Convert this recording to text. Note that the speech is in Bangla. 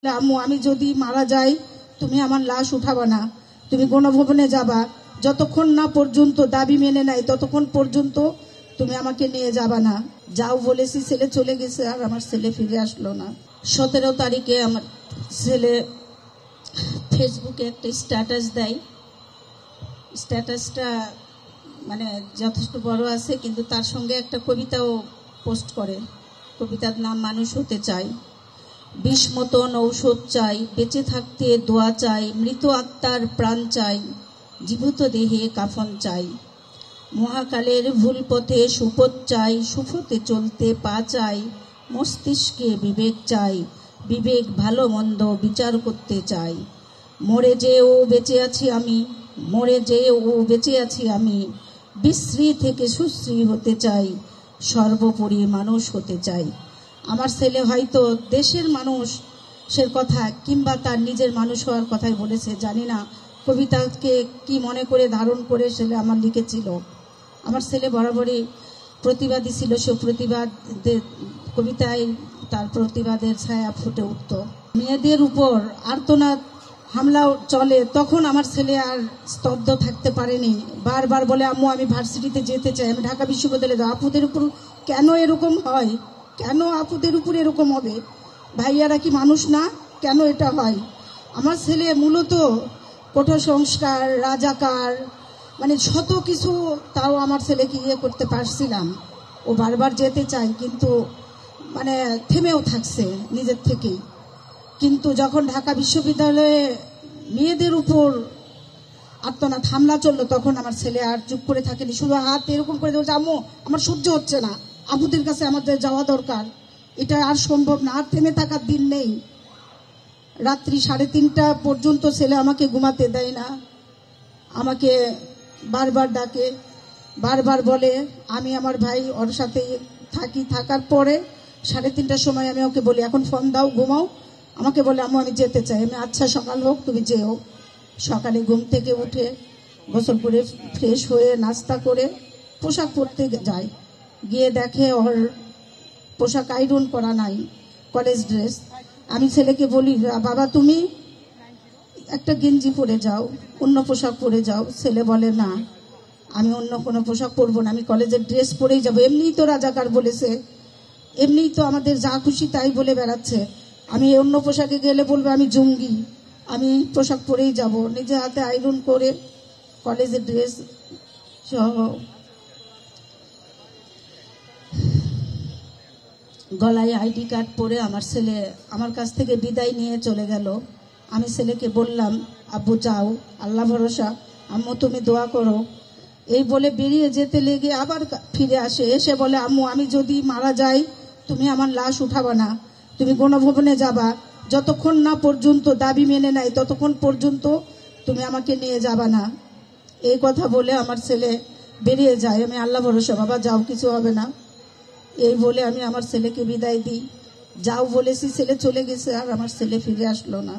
আম্মু আমি যদি মারা যাই তুমি আমার লাশ উঠাবা না, তুমি গণভবনে যাবা, যতক্ষণ না পর্যন্ত দাবি মেনে নাই ততক্ষণ পর্যন্ত তুমি আমাকে নিয়ে যাবা না। যাও বলেছি, ছেলে চলে গেছে আর আমার ছেলে ফিরে আসলো না। 17 তারিখে আমার ছেলে ফেসবুকে একটা স্ট্যাটাস দেয়। স্ট্যাটাসটা মানে যথেষ্ট বড় আছে, কিন্তু তার সঙ্গে একটা কবিতাও পোস্ট করে। কবিতার নাম মানুষ হতে চাই। বিষ মতন ঔষধ চাই, বেঁচে থাকতে দোয়া চাই, মৃত আত্মার প্রাণ চাই, জীবিত দেহে কাফন চাই। মহাকালের ভুল পথে সুপথ চাই, সুপথে চলতে পা চাই, মস্তিষ্কে বিবেক চাই, বিবেক ভালো মন্দ বিচার করতে চাই। মরে যেও বেঁচে আছি আমি, মরে যেও বেঁচে আছি আমি, বিশ্রী থেকে সুশ্রী হতে চাই, সর্বোপরি মানুষ হতে চাই। আমার ছেলে হয়তো দেশের মানুষের কথা কিংবা তার নিজের মানুষ হওয়ার কথাই বলেছে, জানি না কবিতাকে কি মনে করে ধারণ করে ছেলে আমার লিখেছিল। আমার ছেলে বরাবরই প্রতিবাদী ছিল, সে প্রতিবাদের কবিতায় তার প্রতিবাদের ছায়া ফুটে উঠত। মেয়েদের উপর আর্তনাদ হামলাও চলে, তখন আমার ছেলে আর স্তব্ধ থাকতে পারেনি। বারবার বলে, আম্মু আমি ভার্সিটিতে যেতে চাই, আমি ঢাকা বিশ্ববিদ্যালয়ে যাব। আপুদের উপর কেন এরকম হয়? কেন আপুদের উপর এরকম হবে? ভাইয়ারা কি মানুষ না? কেন এটা হয়? আমার ছেলে মূলত কঠোর সংস্কার, রাজাকার, মানে শত কিছু, তাও আমার ছেলেকে ইয়ে করতে পারছিলাম। ও বারবার যেতে চায়, কিন্তু মানে থেমেও থাকছে নিজের থেকেই। কিন্তু যখন ঢাকা বিশ্ববিদ্যালয়ে মেয়েদের উপর আত্মনাদ হামলা চললো, তখন আমার ছেলে আর চুপ করে থাকেনি, শুধু হাত এরকম করে বলছে, আম্মু আমার সহ্য হচ্ছে না, আপুদের কাছে আমাদের যাওয়া দরকার, এটা আর সম্ভব না, আর থেমে থাকার দিন নেই। রাত্রি 3:30 পর্যন্ত ছেলে আমাকে ঘুমাতে দেয় না, আমাকে বারবার ডাকে, বারবার বলে। আমি আমার ভাই ওর সাথে থাকি, থাকার পরে 3:30টার সময় আমি ওকে বলি, এখন ফোন দাও, ঘুমাও। আমাকে বলে, আম্মু আমি যেতে চাই। আমি আচ্ছা সকাল হোক, তুমি যেও। সকালে ঘুম থেকে উঠে গোসল করে ফ্রেশ হয়ে নাস্তা করে পোশাক পরতে যায়, গিয়ে দেখে ওর পোশাক আয়রন করা নাই, কলেজ ড্রেস। আমি ছেলেকে বলি, বাবা তুমি একটা গেঞ্জি পরে যাও, অন্য পোশাক পরে যাও। ছেলে বলে, না আমি অন্য কোনো পোশাক পরবো না, আমি কলেজের ড্রেস পরেই যাবো। এমনিই তো রাজাকার বলেছে, এমনিই তো আমাদের যা খুশি তাই বলে বেড়াচ্ছে, আমি অন্য পোশাকে গেলে বলবে আমি জঙ্গি, আমি পোশাক পরেই যাব। নিজে হাতে আয়রন করে কলেজের ড্রেস সহ গলায় আইডি কার্ড পরে আমার ছেলে আমার কাছ থেকে বিদায় নিয়ে চলে গেল। আমি ছেলেকে বললাম, আব্বু যাও, আল্লাহ ভরসা, আম্মু তুমি দোয়া করো। এই বলে বেরিয়ে যেতে লেগে আবার ফিরে আসে, এসে বলে, আম্মু আমি যদি মারা যাই তুমি আমার লাশ উঠাবা না, তুমি গণভবনে যাবা, যতক্ষণ না পর্যন্ত দাবি মেনে নাই ততক্ষণ পর্যন্ত তুমি আমাকে নিয়ে যাবা না। এই কথা বলে আমার ছেলে বেরিয়ে যায়। আমি আল্লাহ ভরসা, বাবা যাও, কিছু হবে না, এই বলে আমি আমার ছেলেকে বিদায় দিই। যাও বলেছি, ছেলে চলে গেছে আর আমার ছেলে ফিরে আসলো না।